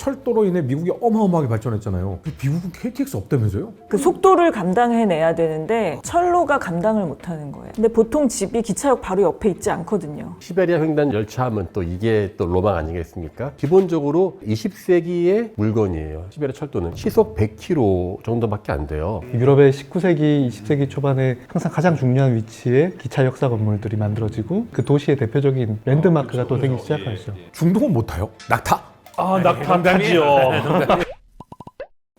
철도로 인해 미국이 어마어마하게 발전했잖아요. 미국은 KTX 없다면서요? 그 속도를 감당해내야 되는데 철로가 감당을 못하는 거예요. 근데 보통 집이 기차역 바로 옆에 있지 않거든요. 시베리아 횡단 열차 하면 또 이게 또 로망 아니겠습니까? 기본적으로 20세기의 물건이에요. 시베리아 철도는 시속 100km 정도밖에 안 돼요. 유럽의 19세기, 20세기 초반에 항상 가장 중요한 위치에 기차 역사 건물들이 만들어지고 그 도시의 대표적인 랜드마크가 또 되기 시작하죠. 중동은 못 타요? 낙타? 낙타 타지요.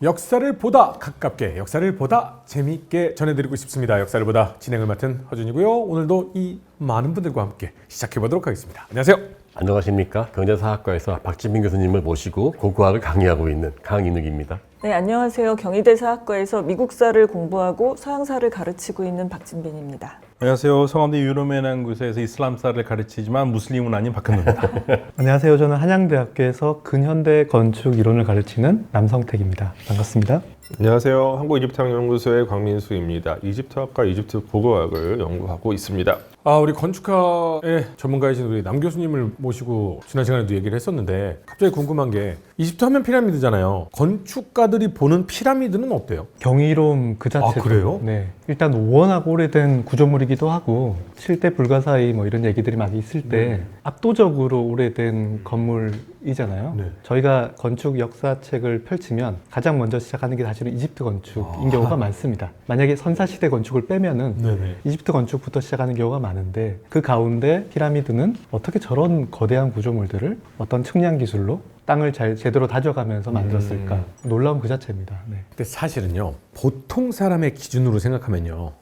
역사를 보다 가깝게, 역사를 보다 재미있게 전해드리고 싶습니다. 역사를 보다 진행을 맡은 허준이고요. 오늘도 이 많은 분들과 함께 시작해보도록 하겠습니다. 안녕하세요. 안녕하십니까? 경제사학과에서 박진민 교수님을 모시고 고고학을 강의하고 있는 강인욱입니다. 네, 안녕하세요. 경희대 사학과에서 미국사를 공부하고 서양사를 가르치고 있는 박진빈입니다. 안녕하세요. 성암대 유럽연구소에서 이슬람사를 가르치지만 무슬림은 아닌 박현우입니다. 안녕하세요. 저는 한양대학교에서 근현대 건축 이론을 가르치는 남성택입니다. 반갑습니다. 안녕하세요. 한국이집트학연구소의 광민수입니다. 이집트학과 이집트 고고학을 연구하고 있습니다. 우리 건축학의 전문가이신 우리 남 교수님을 모시고 지난 시간에도 얘기를 했었는데 갑자기 궁금한 게 이집트 하면 피라미드잖아요. 건축가들이 보는 피라미드는 어때요? 경이로움 그 자체도. 그래요? 네. 일단 워낙 오래된 구조물이기도 하고 7대 불가사의 뭐 이런 얘기들이 막 있을 때 압도적으로 오래된 건물이잖아요. 네. 저희가 건축 역사책을 펼치면 가장 먼저 시작하는 게 사실은 이집트 건축인 경우가 많습니다. 만약에 선사시대 건축을 빼면은 네네. 이집트 건축부터 시작하는 경우가 많은데 그 가운데 피라미드는 어떻게 저런 거대한 구조물들을 어떤 측량 기술로 땅을 잘 제대로 다져가면서 만들었을까. 놀라운 그 자체입니다. 네. 근데 사실은요, 보통 사람의 기준으로 생각하면요,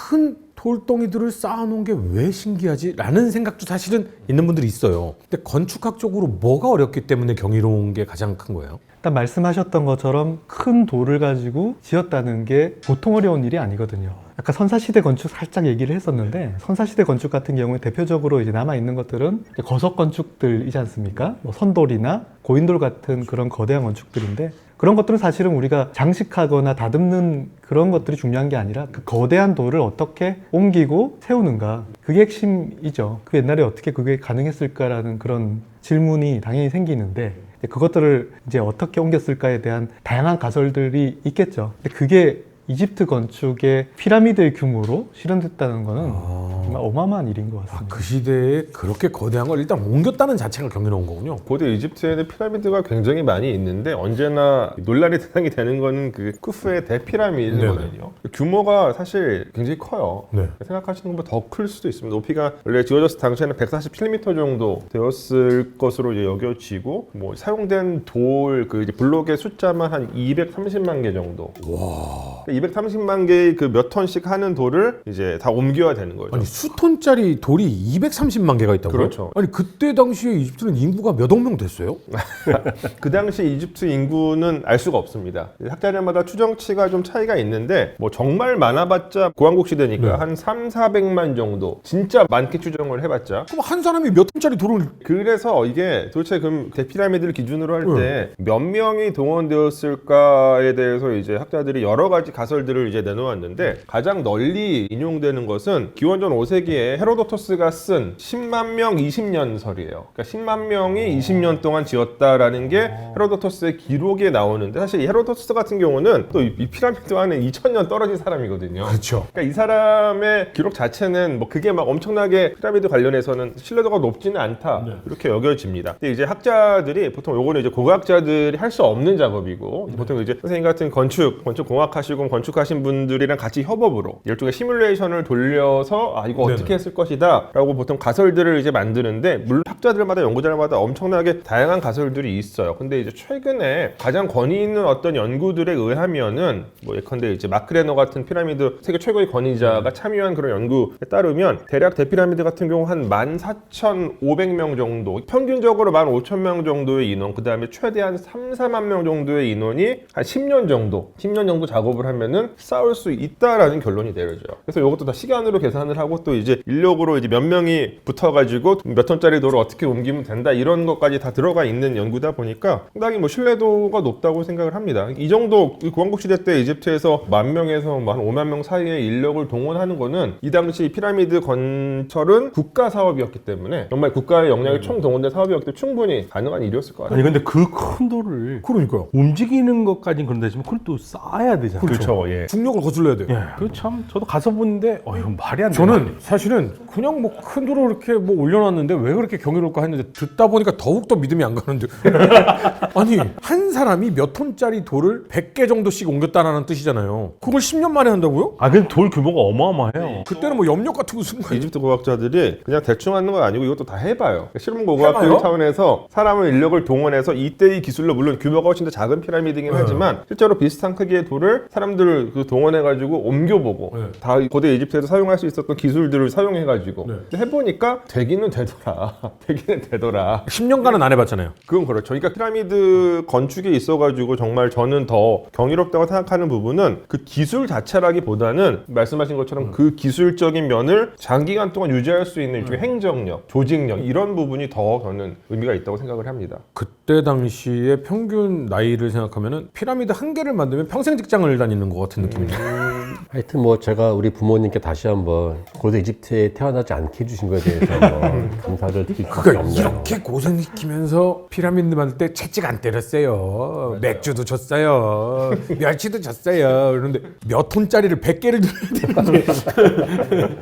큰 돌덩이들을 쌓아놓은 게 왜 신기하지? 라는 생각도 사실은 있는 분들이 있어요. 근데 건축학적으로 뭐가 어렵기 때문에 경이로운 게 가장 큰 거예요? 일단 말씀하셨던 것처럼 큰 돌을 가지고 지었다는 게 보통 어려운 일이 아니거든요. 아까 선사시대 건축 살짝 얘기를 했었는데 선사시대 건축 같은 경우에 대표적으로 이제 남아있는 것들은 거석 건축들이지 않습니까? 뭐 선돌이나 고인돌 같은 그런 거대한 건축들인데 그런 것들은 사실은 우리가 장식하거나 다듬는 그런 것들이 중요한 게 아니라 그 거대한 돌을 어떻게 옮기고 세우는가 그게 핵심이죠. 그 옛날에 어떻게 그게 가능했을까라는 그런 질문이 당연히 생기는데 그것들을 이제 어떻게 옮겼을까에 대한 다양한 가설들이 있겠죠. 근데 그게 이집트 건축의 피라미드의 규모로 실현됐다는 거는 정말 어마어마한 일인 것 같습니다. 그 시대에 그렇게 거대한 걸 일단 옮겼다는 자체가 경이로운 거군요. 고대 이집트에는 피라미드가 굉장히 많이 있는데 언제나 논란의 대상이 되는 거는 그 쿠프의 대피라미드거든요. 규모가 사실 굉장히 커요. 네. 생각하시는 것보다 더 클 수도 있습니다. 높이가 원래 지어졌을 당시에는 147m 정도 되었을 것으로 이제 여겨지고 뭐 사용된 돌 그 블록의 숫자만 한 230만 개 정도. 와. 230만 개의 그 몇 톤씩 하는 돌을 이제 다 옮겨야 되는 거죠. 아니 수톤짜리 돌이 230만 개가 있다고요? 그렇죠. 아니 그때 당시에 이집트는 인구가 몇 억 명 됐어요? 그 당시 이집트 인구는 알 수가 없습니다. 학자들마다 추정치가 좀 차이가 있는데 뭐 정말 많아봤자 고왕국 시대니까 네. 한 3,400만 정도 진짜 많게 추정을 해봤자 그럼 한 사람이 몇 톤짜리 돌을 그래서 이게 도대체 그럼 대피라미드를 기준으로 할 때 몇 명이 동원되었을까에 대해서 이제 학자들이 여러 가지 가설들을 이제 내놓았는데 가장 널리 인용되는 것은 기원전 5세기에 헤로도토스가 쓴 10만 명 20년설이에요. 그러니까 10만 명이 20년 동안 지었다라는 게 헤로도토스의 기록에 나오는데 사실 이 헤로도토스 같은 경우는 또 이 피라미드 안에 2000년 떨어진 사람이거든요. 그렇죠. 그러니까 이 사람의 기록 자체는 뭐 그게 막 엄청나게 피라미드 관련해서는 신뢰도가 높지는 않다 이렇게 여겨집니다. 근데 이제 학자들이 보통 요거는 이제 고고학자들이 할 수 없는 작업이고 보통 이제 선생님 같은 건축공학 하시고 건축하신 분들이랑 같이 협업으로 일종의 시뮬레이션을 돌려서 이거 어떻게 했을 것이다 라고 보통 가설들을 이제 만드는데 물론 학자들마다 연구자들마다 엄청나게 다양한 가설들이 있어요. 근데 이제 최근에 가장 권위 있는 어떤 연구들에 의하면은 뭐 예컨대 이제 마크레너 같은 피라미드 세계 최고의 권위자가 참여한 그런 연구에 따르면 대략 대피라미드 같은 경우 한 14,500명 정도 평균적으로 15,000명 정도의 인원 그 다음에 최대한 3, 4만 명 정도의 인원이 한 10년 정도 작업을 하면 하면은 쌓을 수 있다라는 결론이 내려져요. 그래서 이것도 다 시간으로 계산을 하고 또 이제 인력으로 이제 몇 명이 붙어가지고 몇 톤짜리 도를 어떻게 옮기면 된다 이런 것까지 다 들어가 있는 연구다 보니까 상당히 뭐 신뢰도가 높다고 생각을 합니다. 이 정도 구왕국 시대 때 이집트에서 10,000명에서 뭐 한 50,000명 사이의 인력을 동원하는 거는 이 당시 피라미드 건설은 국가 사업이었기 때문에 정말 국가의 역량이 총 동원된 사업이었기 때문에 충분히 가능한 일이었을 것 같아요. 아니 근데 그 큰 돌을 그러니까요. 움직이는 것까지는 그런데지만 그걸 또 쌓아야 되잖아요. 그렇죠. 예. 중력을 거슬러야 돼요. 예. 그참 저도 가서 보는데 이거 말이 안 돼. 저는 사실은 그냥 뭐 큰 돌을 이렇게 뭐 올려놨는데 왜 그렇게 경이로울까 했는데 듣다 보니까 더욱더 믿음이 안 가는데 아니 한 사람이 몇 톤짜리 돌을 100개 정도씩 옮겼다라는 뜻이잖아요. 그걸 10년 만에 한다고요? 근데 돌 규모가 어마어마해요. 그때는 뭐 염력 같은 거 쓴 거예요. 이집트 고고학자들이 그냥 대충 하는 건 아니고 이것도 다 해봐요. 실험 고고학적 해봐요? 차원에서 사람의 인력을 동원해서 이때의 기술로 물론 규모가 훨씬 더 작은 피라미드이긴 하지만 실제로 비슷한 크기의 돌을 사람들을 동원해가지고 옮겨보고 다 고대 이집트에서 사용할 수 있었던 기술들을 사용해가지고 해보니까 되기는 되더라. 되기는 되더라. 10년간은 안 해봤잖아요. 그건 그렇죠. 그러니까 피라미드 건축에 있어가지고 정말 저는 더 경이롭다고 생각하는 부분은 그 기술 자체라기보다는 말씀하신 것처럼 그 기술적인 면을 장기간 동안 유지할 수 있는 일종의 행정력, 조직력 이런 부분이 더 저는 의미가 있다고 생각을 합니다. 그때 당시에 평균 나이를 생각하면은 피라미드 한 개를 만들면 평생 직장을 다니는 것 같은 느낌이에요. 하여튼 뭐 제가 우리 부모님께 다시 한번 고대 이집트에 태어나지 않게 해주신 거에 대해서 한번 감사를 드릴 수밖에 그러니까 없네요. 이렇게 고생시키면서 피라미드 만들 때 채찍 안 때렸어요. 맥주도 줬어요. 멸치도 줬어요. 그런데 몇 톤짜리를 100개를 들어야 되는데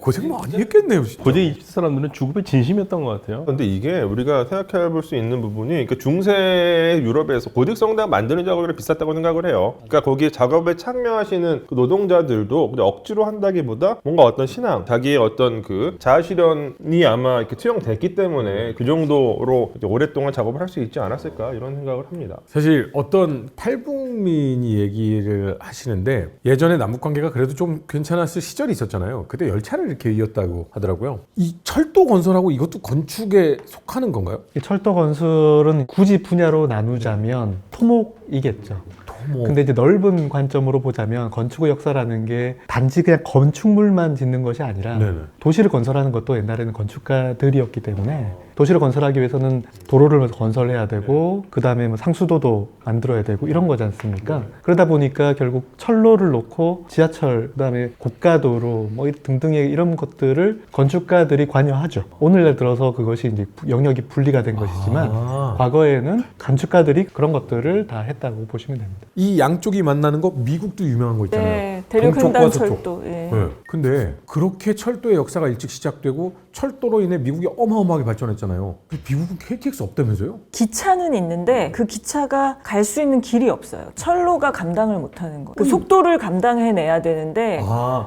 고생 많이 했겠네요. 진짜. 고대 이집트 사람들은 죽음의 진심이었던 것 같아요. 근데 이게 우리가 생각해 볼 수 있는 부분이 그러니까 중세 유럽에서 고딕 성당 만드는 작업이 비쌌다고 생각을 해요. 그러니까 거기에 작업에 참여하시는 그 노동자들도 그냥 억지로 한다기보다 뭔가 어떤 신앙, 자기의 어떤 그 자아실현이 아마 이렇게 투영됐기 때문에 그 정도로 이제 오랫동안 작업을 할 수 있지 않았을까 이런 생각을 합니다. 사실 어떤 탈북민이 얘기를 하시는데 예전에 남북관계가 그래도 좀 괜찮았을 시절이 있었잖아요. 그때 열차를 이렇게 이었다고 하더라고요. 이 철도 건설하고 이것도 건축에 속하는 건가요? 이 철도 건설은 굳이 분야로 나누자면 토목이겠죠. 근데 이제 넓은 관점으로 보자면 건축의 역사라는 게 단지 그냥 건축물만 짓는 것이 아니라 네네. 도시를 건설하는 것도 옛날에는 건축가들이었기 때문에 도시를 건설하기 위해서는 도로를 건설해야 되고 그 다음에 뭐 상수도도 만들어야 되고 이런 거지 않습니까? 그러다 보니까 결국 철로를 놓고 지하철 그 다음에 고가도로 뭐 등등의 이런 것들을 건축가들이 관여하죠. 오늘날 들어서 그것이 이제 영역이 분리가 된 것이지만 과거에는 건축가들이 그런 것들을 다 했다고 보시면 됩니다. 이 양쪽이 만나는 거 미국도 유명한 거 있잖아요. 네, 대륙 동쪽과 횡단 서쪽. 철도. 예. 네. 근데 그렇게 철도의 역사가 일찍 시작되고 철도로 인해 미국이 어마어마하게 발전했잖아요. 근데 미국은 KTX 없다면서요? 기차는 있는데 그 기차가 갈 수 있는 길이 없어요. 철로가 감당을 못하는 거예요. 그 속도를 감당해내야 되는데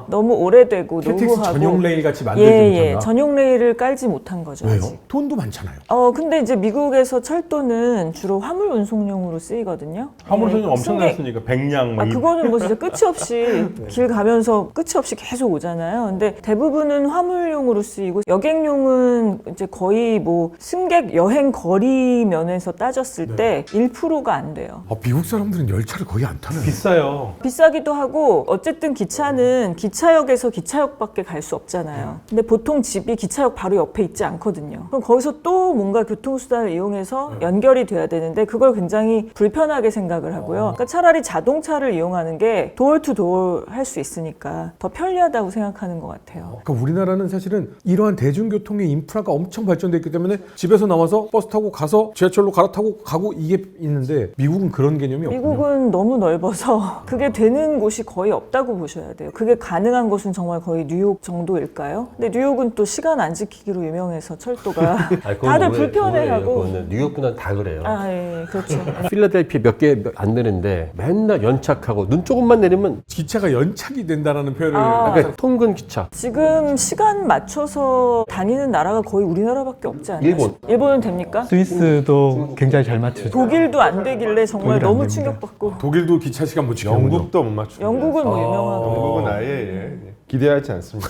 너무 오래되고 KTX 노후하고 전용 레일 같이 만들지 못한다? 전용 레일을 깔지 못한 거죠. 왜요? 아직. 돈도 많잖아요. 근데 이제 미국에서 철도는 주로 화물 운송용으로 쓰이거든요. 화물선이 네, 엄청났으니까 백량 막 그거는 뭐 진짜 끝이 없이 길 가면서 끝이 없이 계속 오잖아요. 근데 대부분은 화물용으로 쓰이고 여객용은 이제 거의 뭐 승객 여행 거리 면에서 따졌을 때 1%가 안 돼요. 미국 사람들은 열차를 거의 안 타네요. 비싸요. 비싸기도 하고 어쨌든 기차는 기차역에서 기차역밖에 갈 수 없잖아요. 근데 보통 집이 기차역 바로 옆에 있지 않거든요. 그럼 거기서 또 뭔가 교통수단을 이용해서 연결이 돼야 되는데 그걸 굉장히 불편하게 생각을 하고요. 그러니까 차라리 자동차를 이용하는 게 도어 투 도어 할 수 있으니까 더 편리하다고 생각하는 것 같아요. 그러니까 우리나라는 사실은 이러한 대중교통의 인프라가 엄청 발전돼 있기 때문에 집에서 나와서 버스 타고 가서 지하철로 갈아타고 가고 이게 있는데 미국은 그런 개념이 없군요. 미국은 너무 넓어서 그게 되는 곳이 거의 없다고 보셔야 돼요. 그게 가능한 곳은 정말 거의 뉴욕 정도일까요? 근데 뉴욕은 또 시간 안 지키기로 유명해서 철도가 다들 불편해하고 뉴욕보다 다 그래요. 예, 그렇죠. 필라델피아 몇 개 안 되는데 맨날 연착하고 눈 조금만 내리면 기차가 연착이 된다라는 표현을 그러니까 통근 기차. 지금 시간 맞춰서 다니는 나라가 거의 우리나라밖에 없지 않나요? 일본. 일본은 됩니까? 스위스도 굉장히 잘 맞추죠. 독일도 안 되길래 정말 독일 안 너무 됩니다. 충격받고 독일도 기차 시간 못 지키는군요. 영국도 못 맞춥니다. 영국은 뭐 유명하고 영국은 아예 기대하지 않습니다.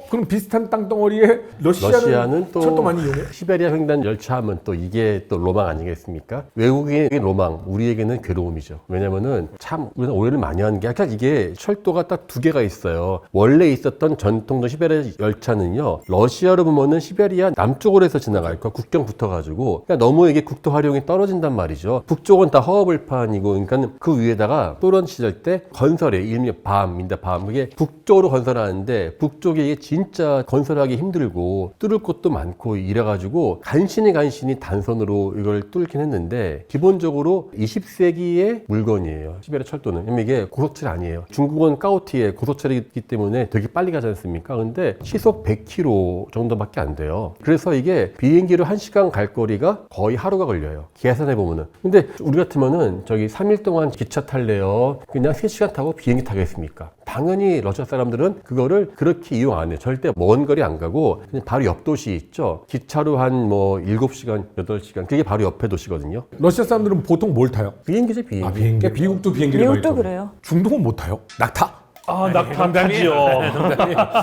그럼 비슷한 땅덩어리에 러시아는 또 철도 많이 이용해? 시베리아 횡단 열차하면 또 이게 또 로망 아니겠습니까? 외국인의 로망, 우리에게는 괴로움이죠. 왜냐면은 참 우리는 오해를 많이 하는 게 약간 이게 철도가 딱 두 개가 있어요. 원래 있었던 전통적 시베리아 열차는요, 러시아로 보면은 시베리아 남쪽으로 해서 지나갈 거 국경 붙어가지고 그러니까 너무 이게 국토 활용이 떨어진단 말이죠. 북쪽은 다 허허벌판이고, 그러니까 그 위에다가 소련 시절 때 건설에 일명 밤인데 밤 그게 북쪽으로 건설하는데 북쪽에 이게 진짜 건설하기 힘들고 뚫을 곳도 많고 이래가지고 간신히 단선으로 이걸 뚫긴 했는데 기본적으로 20세기의 물건이에요. 시베리아 철도는. 왜냐면 이게 고속철 아니에요. 중국은 까오티에 고속철이기 때문에 되게 빨리 가지 않습니까? 근데 시속 100km 정도밖에 안 돼요. 그래서 이게 비행기로 1시간 갈 거리가 거의 하루가 걸려요. 계산해 보면은. 근데 우리 같으면은 저기 3일 동안 기차 탈래요. 그냥 3시간 타고 비행기 타겠습니까? 당연히 러시아 사람들은 그거를 그렇게 이용 안 해요. 절대 먼 거리 안 가고 그냥 바로 옆 도시 있죠. 기차로 한 뭐 7시간, 8시간. 그게 바로 옆에 도시거든요. 러시아 사람들은 보통 뭘 타요? 비행기죠, 비행기. 아, 비행기. 그러니까 미국도 비행기를 많이 미국도 타고. 그래요. 중동은 못 타요? 낙타? 아, 낙타지요.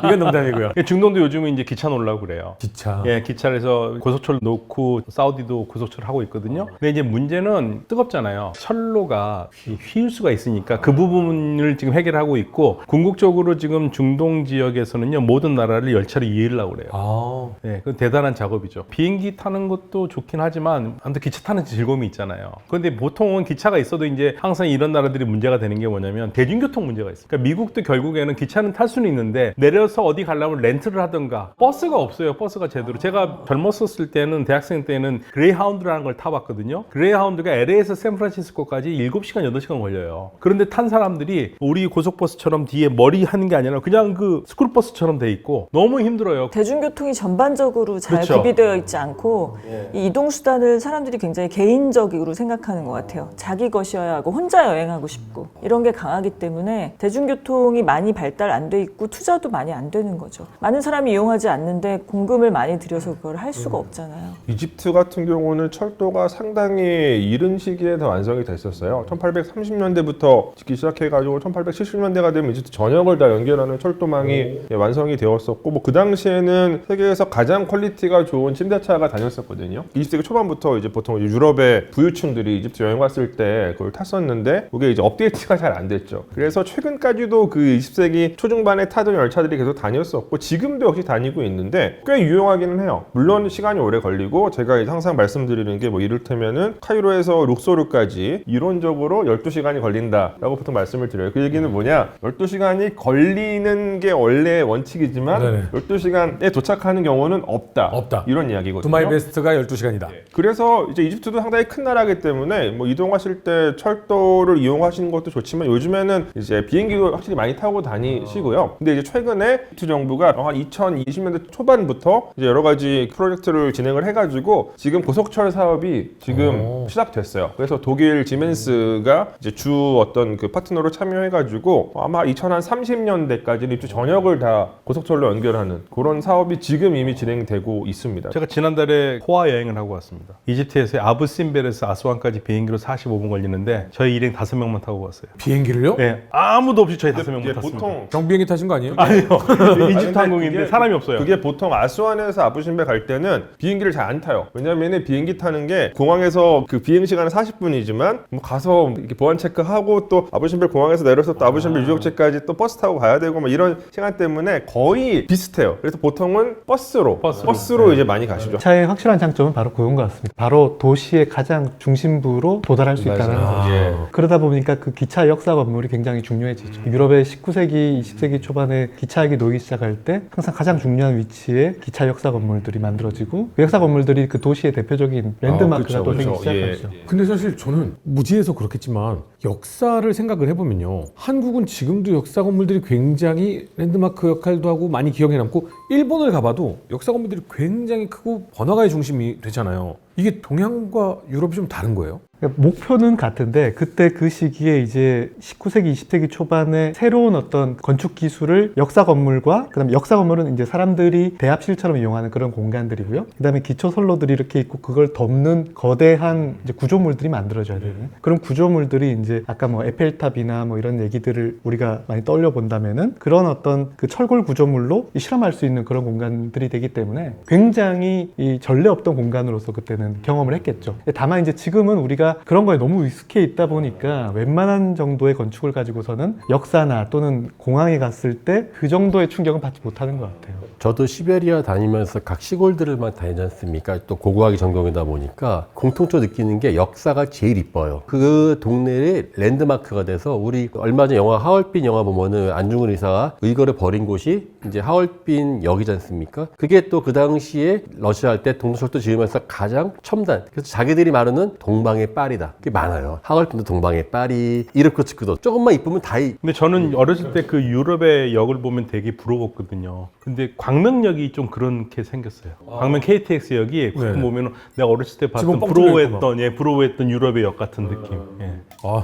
이건 농담이고요. 중동도 요즘은 이제 기차 놓으려고 그래요. 기차. 예, 기차에서 고속철 놓고 사우디도 고속철 하고 있거든요. 근데 이제 문제는 뜨겁잖아요. 철로가 휘울 수가 있으니까 그 부분을 지금 해결하고 있고, 궁극적으로 지금 중동 지역에서는요, 모든 나라를 열차로 이해하려고 그래요. 아, 네, 그건 대단한 작업이죠. 비행기 타는 것도 좋긴 하지만 아무튼 기차 타는 즐거움이 있잖아요. 그런데 보통은 기차가 있어도 이제 항상 이런 나라들이 문제가 되는 게 뭐냐면 대중교통 문제가 있어요. 그러니까 미국도 결국에는 기차는 탈 수는 있는데 내려서 어디 가려면 렌트를 하든가 버스가 없어요. 버스가 제대로. 제가 젊었을 때는 대학생 때는 그레이하운드라는 걸 타봤거든요. 그레이하운드가 LA에서 샌프란시스코까지 7시간, 8시간 걸려요. 그런데 탄 사람들이 우리 고속버스처럼 뒤에 머리 하는 게 아니라 그냥 그 스쿨버스처럼 돼 있고 너무 힘들어요. 대중교통이 전반적으로 잘 그렇죠. 구비되어 있지 않고 이 이동수단을 사람들이 굉장히 개인적으로 생각하는 것 같아요. 자기 것이어야 하고 혼자 여행하고 싶고 이런 게 강하기 때문에 대중교통이 많이 발달 안 돼 있고 투자도 많이 안 되는 거죠. 많은 사람이 이용하지 않는데 공금을 많이 들여서 그걸 할 수가 없잖아요. 이집트 같은 경우는 철도가 상당히 이른 시기에 다 완성이 됐었어요. 1830년대부터 짓기 시작해가지고 1870년대가 되면 이집트 전역을 다 연결하는 철도망이 완성이 되었었고, 뭐 그 당시에는 세계에서 가장 퀄리티가 좋은 침대차가 다녔었거든요. 20세기 초반부터 이제 보통 유럽의 부유층들이 이집트 여행 왔을 때 그걸 탔었는데 그게 이제 업데이트가 잘 안 됐죠. 그래서 최근까지도 그 20세기 초중반에 타던 열차들이 계속 다녔었고 지금도 역시 다니고 있는데 꽤 유용하기는 해요. 물론 시간이 오래 걸리고 제가 항상 말씀드리는 게 뭐 이를테면은 카이로에서 룩소르까지 이론적으로 12시간이 걸린다라고 보통 말씀을 드려요. 그 얘기는 뭐냐? 12시간이 걸리는 게 원래 원칙이지만 네네. 12시간에 도착하는 경우는 없다. 이런 이야기거든요. 두마이 베스트가 12시간이다. 그래서 이제 이집트도 상당히 큰 나라이기 때문에 뭐 이동하실 때 철도를 이용하시는 것도 좋지만 요즘에는 이제 비행기도 확실히 많이 타고 다니시고요. 근데 이제 최근에 이집트 정부가 2020년대 초반부터 이제 여러 가지 프로젝트를 진행을 해가지고 지금 고속철 사업이 지금 시작됐어요. 그래서 독일 지멘스가 이제 주 어떤 그 파트너로 참여해가지고 아마 2030년대까지는 이집트 전역을 다 고속철로 연결하는 그런 사업이 지금 이미 진행되고 있습니다. 제가 지난달에 호화 여행을 하고 왔습니다. 이집트에서 아부심벨에서 아스완까지 비행기로 45분 걸리는데 저희 일행 5명만 타고 왔어요. 비행기를요? 네, 아무도 없이 저희 5명만 이게 탔습니다. 보통 경비행기 타신 거 아니에요? 아니요. 이집트 근데 항공인데 그게- 사람이 없어요. 그게 보통 아스완에서 아부심벨 갈 때는 비행기를 잘 안 타요. 왜냐면은 비행기 타는 게 공항에서 그 비행 시간은 40분이지만 뭐 가서 이렇게 보안 체크하고 또 아부심벨 공항에서 내려서 또 아부심벨 유적지까지 또 버스 타고 가야 되고 뭐 이런 시간 때문에 거의 비슷해요. 그래서 보통은 버스로 이제 많이 가시죠. 기차의 확실한 장점은 바로 그건 것 같습니다. 바로 도시의 가장 중심부로 도달할 수 있다는 거죠. 예. 그러다 보니까 그 기차 역사 건물이 굉장히 중요해지죠. 유럽의 19세기, 20세기 초반에 기차역이 놓이기 시작할 때 항상 가장 중요한 위치에 기차 역사 건물들이 만들어지고 그 역사 건물들이 그 도시의 대표적인 랜드마크가 또 되기 시작하죠. 근데 사실 저는 무지해서 그렇겠지만 역사를 생각을 해보면요, 한국은 지금도 역사 건물들이 굉장히 랜드마크 역할도 하고 많이 기억에 남고, 일본을 가봐도 역사 건물들이 굉장히 크고 번화가의 중심이 되잖아요. 이게 동양과 유럽이 좀 다른 거예요? 목표는 같은데 그때 그 시기에 이제 19세기, 20세기 초반에 새로운 어떤 건축 기술을 역사 건물과 그다음에 역사 건물은 이제 사람들이 대합실처럼 이용하는 그런 공간들이고요. 그다음에 기초 선로들이 이렇게 있고 그걸 덮는 거대한 이제 구조물들이 만들어져야 되는 그런 구조물들이 이제 아까 뭐 에펠탑이나 뭐 이런 얘기들을 우리가 많이 떠올려 본다면은 그런 어떤 그 철골 구조물로 실험할 수 있는 그런 공간들이 되기 때문에 굉장히 이 전례 없던 공간으로서 그때는 경험을 했겠죠. 다만 이제 지금은 우리가 그런 거에 너무 익숙해 있다 보니까 웬만한 정도의 건축을 가지고서는 역사나 또는 공항에 갔을 때 그 정도의 충격은 받지 못하는 것 같아요. 저도 시베리아 다니면서 각 시골들을 막 다니지 않습니까? 또 고고학이 전공이다 보니까 공통적으로 느끼는 게 역사가 제일 이뻐요. 그 동네의 랜드마크가 돼서 우리 얼마 전 영화 하얼빈 영화 보면은 안중근 의사가 의거를 벌인 곳이 이제 하얼빈 역이지 않습니까? 그게 또 그 당시에 러시아 할 때 동서철도 지으면서 가장 첨단. 그래서 자기들이 말하는 동방의 파리다. 그게 많아요. 하얼빈도 동방의 파리, 이르쿠츠크도 조금만 이쁘면 다 근데 저는 어렸을 때 그 유럽의 역을 보면 되게 부러웠거든요. 근데 광명역이 좀 그렇게 생겼어요. 광명 KTX역이 가끔 보면 내가 어렸을 때 봤던 지붕 뻥 뚫려 있고 부러워했던 유럽의 역 같은 느낌. 예.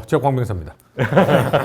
제가 광명사입니다.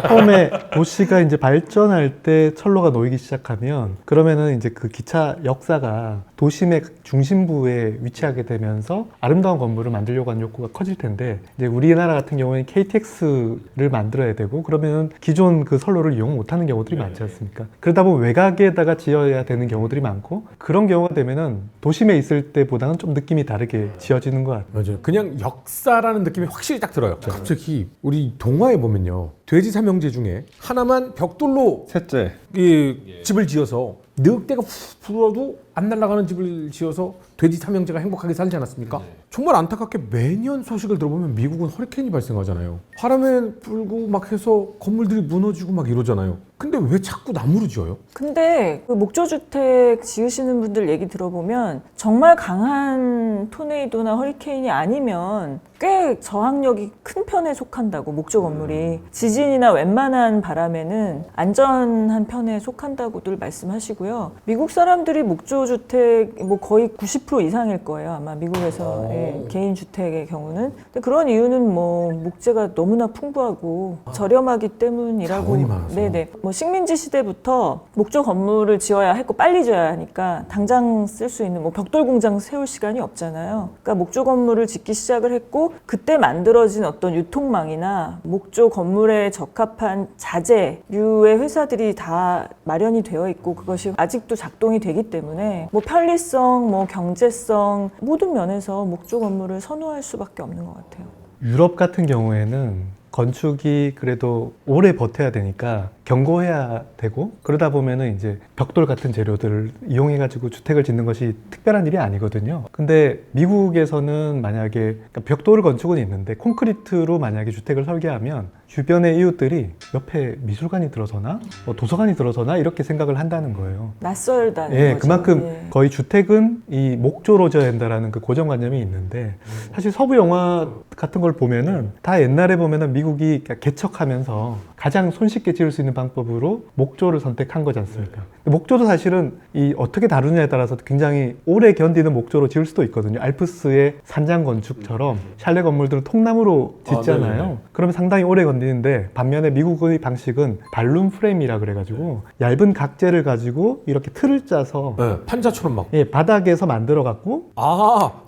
처음에 도시가 이제 발전할 때 철로가 놓이기 시작하면 그러면은 이제 그 기차 역사가 도심의 중심부에 위치하게 되면서 아름다운 건물을 만들려고 하는 욕구가 커질 텐데 이제 우리나라 같은 경우에는 KTX를 만들어야 되고 그러면은 기존 그 선로를 이용 못하는 경우들이 많지 않습니까? 그러다 보면 외곽에다가 지어야 되는 경우들이 많고 그런 경우가 되면은 도심에 있을 때보다는 좀 느낌이 다르게 지어지는 것 같아요. 맞아요. 그냥 역사라는 느낌이 확실히 딱 들어요. 갑자기 우리 동화에 보면요. 돼지 삼형제 중에 하나만 벽돌로 셋째. 이 집을 지어서 늑대가 훅 불어도 안 날아가는 집을 지어서 돼지 삼형제가 행복하게 살지 않았습니까? 정말 안타깝게 매년 소식을 들어보면 미국은 허리케인이 발생하잖아요. 바람에 불고 막 해서 건물들이 무너지고 막 이러잖아요. 근데 왜 자꾸 나무로 지어요? 근데 그 목조주택 지으시는 분들 얘기 들어보면 정말 강한 토네이도나 허리케인이 아니면 꽤 저항력이 큰 편에 속한다고 목조 건물이 지진이나 웬만한 바람에는 안전한 편에 속한다고들 말씀하시고요. 미국 사람들이 목조주택 뭐 거의 90% 이상일 거예요. 아마 미국에서 개인 주택의 경우는. 근데 그런 이유는 뭐 목재가 너무나 풍부하고 저렴하기 때문이라고. 자원이 많아서. 네네. 뭐 식민지 시대부터 목조 건물을 지어야 했고 빨리 지어야 하니까 당장 쓸 수 있는 뭐 벽돌 공장 세울 시간이 없잖아요. 그러니까 목조 건물을 짓기 시작을 했고 그때 만들어진 어떤 유통망이나 목조 건물에 적합한 자재류의 회사들이 다 마련이 되어 있고 그것이 아직도 작동이 되기 때문에 뭐 편리성, 뭐 경제성 모든 면에서 목조 건물을 선호할 수밖에 없는 것 같아요. 유럽 같은 경우에는 건축이 그래도 오래 버텨야 되니까 견고해야 되고 그러다 보면은 이제 벽돌 같은 재료들을 이용해 가지고 주택을 짓는 것이 특별한 일이 아니거든요. 근데 미국에서는 만약에 그러니까 벽돌 건축은 있는데 콘크리트로 만약에 주택을 설계하면 주변의 이웃들이 옆에 미술관이 들어서나 뭐 도서관이 들어서나 이렇게 생각을 한다는 거예요. 낯설다는 예, 거죠. 그만큼 예. 거의 주택은 이 목조로 져야 된다라는 그 고정관념이 있는데 사실 서부 영화 같은 걸 보면은 다 옛날에 보면은 미국이 개척하면서 가장 손쉽게 지을 수 있는 방법으로 목조를 선택한 거지 않습니까? 목조도 사실은 이 어떻게 다루느냐에 따라서 굉장히 오래 견디는 목조로 지을 수도 있거든요. 알프스의 산장 건축처럼 샬레 건물들은 통나무로 짓잖아요. 그러면 상당히 오래 견디는데 반면에 미국의 방식은 발룸 프레임이라 그래가지고 얇은 각재를 가지고 이렇게 틀을 짜서 네, 판자처럼 막. 예, 바닥에서 만들어 갖고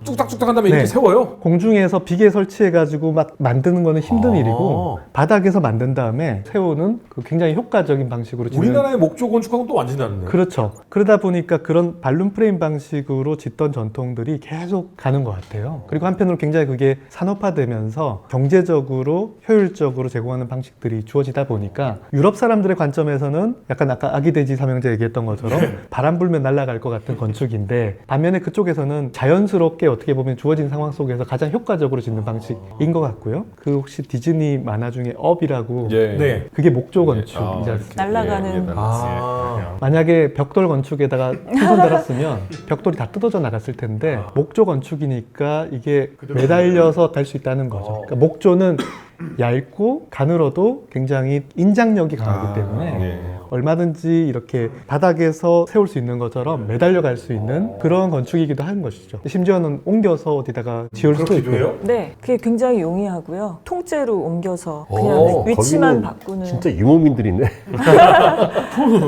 뚝딱뚝딱 한 다음에 이렇게 네. 세워요? 공중에서 비계 설치해가지고 막 만드는 거는 힘든 아. 일이고 바닥에서 만든 다음에 세우는 그 굉장히 효과적인 방식으로 짓는 우리나라의 목조 건축하고는 또 완전히 다른데요. 그렇죠. 그러다 보니까 그런 발룸 프레임 방식으로 짓던 전통들이 계속 가는 것 같아요. 그리고 한편으로 굉장히 그게 산업화되면서 경제적으로 효율적으로 제공하는 방식들이 주어지다 보니까 유럽 사람들의 관점에서는 약간 아까 아기 돼지 삼형제 얘기했던 것처럼 바람 불면 날아갈 것 같은 건축인데 반면에 그쪽에서는 자연스럽게 어떻게 보면 주어진 상황 속에서 가장 효과적으로 짓는 방식인 것 같고요. 그 혹시 디즈니 만화 중에 업이라고 네. 그게 목조 건축이지 않습니까? 날아가는 만약에 벽돌 건축에다가 손 달았으면 벽돌이 다 뜯어져 나갔을 텐데 목조 건축이니까 이게 매달려서 갈 수 있다는 거죠. 그러니까 목조는 얇고 가늘어도 굉장히 인장력이 강하기 때문에 얼마든지 이렇게 바닥에서 세울 수 있는 것처럼 매달려 갈 수 있는 그런 건축이기도 한 것이죠. 심지어는 옮겨서 어디다가 지을 수도 있고요. 네, 그게 굉장히 용이하고요. 통째로 옮겨서 그냥 위치만 거기는 바꾸는. 진짜 유목민들이네.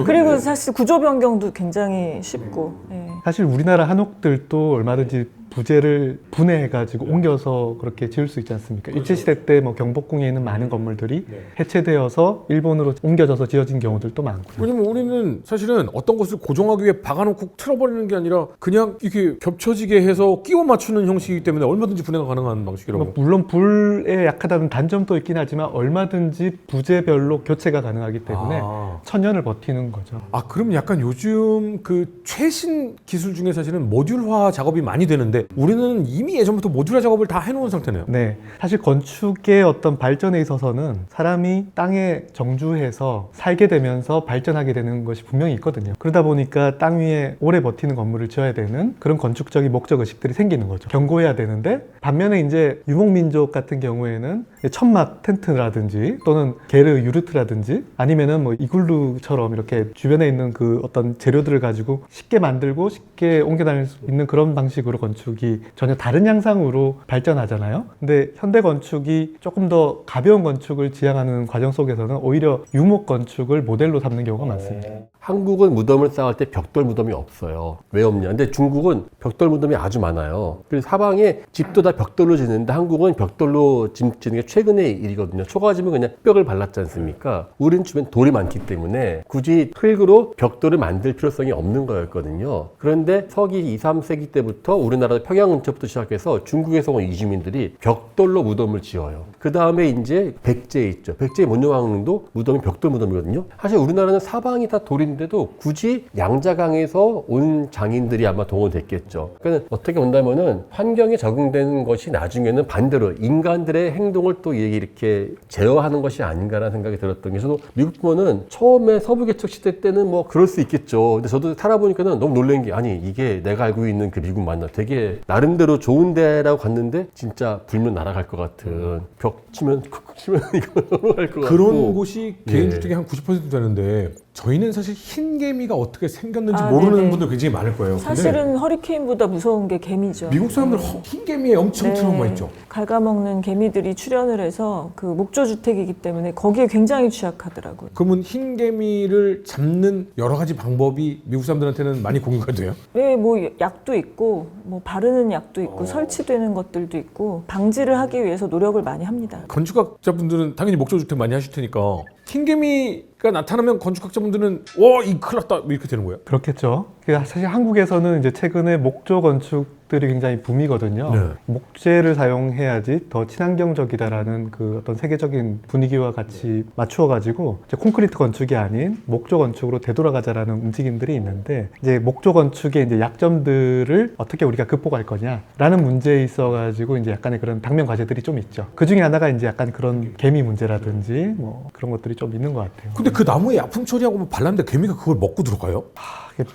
그리고 사실 구조 변경도 굉장히 쉽고. 예. 사실 우리나라 한옥들도 얼마든지 부재를 분해해가지고 옮겨서 그렇게 지을 수 있지 않습니까? 일제시대 때 뭐 경복궁에 있는 많은 건물들이 해체되어서 일본으로 옮겨져서 지어진 경우들도 많고요. 왜냐면 우리는 사실은 어떤 것을 고정하기 위해 박아놓고 틀어버리는 게 아니라 그냥 이렇게 겹쳐지게 해서 끼워 맞추는 형식이기 때문에 얼마든지 분해가 가능한 방식이라고. 뭐 물론 불에 약하다는 단점도 있긴 하지만 얼마든지 부재별로 교체가 가능하기 때문에 천년을 버티는 거죠. 아, 그럼 약간 요즘 그 최신 기술 중에 사실은 모듈화 작업이 많이 되는데 우리는 이미 예전부터 모듈화 작업을 다 해놓은 상태네요. 네, 사실 건축의 어떤 발전에 있어서는 사람이 땅에 정주해서 살게 되면서 발전하게 되는 것이 분명히 있거든요. 그러다 보니까 땅 위에 오래 버티는 건물을 지어야 되는 그런 건축적인 목적 의식들이 생기는 거죠. 견고해야 되는데 반면에 이제 유목민족 같은 경우에는 천막 텐트라든지 또는 게르 유르트라든지 아니면은 뭐 이글루처럼 이렇게 주변에 있는 그 어떤 재료들을 가지고 쉽게 만들고 쉽게 옮겨 다닐 수 있는 그런 방식으로 건축이 전혀 다른 양상으로 발전하잖아요. 근데 현대 건축이 조금 더 가벼운 건축을 지향하는 과정 속에서는 오히려 유목 건축을 모델로 삼는 경우가 많습니다. 한국은 무덤을 쌓을 때 벽돌 무덤이 없어요. 왜 없냐? 근데 중국은 벽돌 무덤이 아주 많아요. 그래서 사방에 집도 다 벽돌로 짓는데 한국은 벽돌로 짓는 게 최근의 일이거든요. 초가집은 그냥 뼈를 발랐지 않습니까? 우리는 주변 돌이 많기 때문에 굳이 흙으로 벽돌을 만들 필요성이 없는 거였거든요. 그런데 서기 2, 3세기 때부터 우리나라 평양 근처부터 시작해서 중국에서 온 이주민들이 벽돌로 무덤을 지어요. 그 다음에 이제 백제 있죠. 백제 문효왕릉도 무덤이 벽돌 무덤이거든요. 사실 우리나라는 사방이 다 돌인데도 굳이 양자강에서 온 장인들이 아마 동원됐겠죠. 그러니까 어떻게 본다면은 환경에 적응되는 것이 나중에는 반대로 인간들의 행동을 또 이렇게 제어하는 것이 아닌가라는 생각이 들었던 게, 저도 미국 보면은 처음에 서부개척 시대 때는 뭐 그럴 수 있겠죠. 근데 저도 살아보니까는 너무 놀란 게, 아니 이게 내가 알고 있는 그 미국 맞나? 되게 나름대로 좋은 데라고 갔는데 진짜 불면 날아갈 것 같은, 벽 치면 쿡쿡 치면 이거 넘어갈 것 같고. 그런 곳이 개인 예. 주택의 한 90% 되는데 저희는 사실 흰개미가 어떻게 생겼는지 아, 모르는 네네. 분들 굉장히 많을 거예요. 근데 사실은 허리케인보다 무서운 게 개미죠. 미국 사람들 흰개미에 엄청 트라우마 있죠. 갉아먹는 개미들이 출현을 해서 그 목조주택이기 때문에 거기에 굉장히 취약하더라고요. 그러면 흰개미를 잡는 여러 가지 방법이 미국 사람들한테는 많이 공유가 돼요? 네, 뭐 약도 있고 뭐 바르는 약도 있고 설치되는 것들도 있고 방지를 하기 위해서 노력을 많이 합니다. 건축학자분들은 당연히 목조주택 많이 하실 테니까 흰개미가 나타나면 건축학자분들은 이 큰일 났다 이렇게 되는 거예요? 그렇겠죠. 사실 한국에서는 이제 최근에 목조 건축들이 굉장히 붐이거든요. 네. 목재를 사용해야지 더 친환경적이다라는 그 어떤 세계적인 분위기와 같이 맞추어가지고 이제 콘크리트 건축이 아닌 목조 건축으로 되돌아가자라는 움직임들이 있는데, 이제 목조 건축의 이제 약점들을 어떻게 우리가 극복할 거냐라는 문제에 있어가지고 이제 약간의 그런 당면 과제들이 좀 있죠. 그 중에 하나가 이제 약간 그런 개미 문제라든지 뭐 그런 것들이 좀 있는 것 같아요. 근데 그 나무에 약품 처리하고 뭐 발랐는데 개미가 그걸 먹고 들어가요?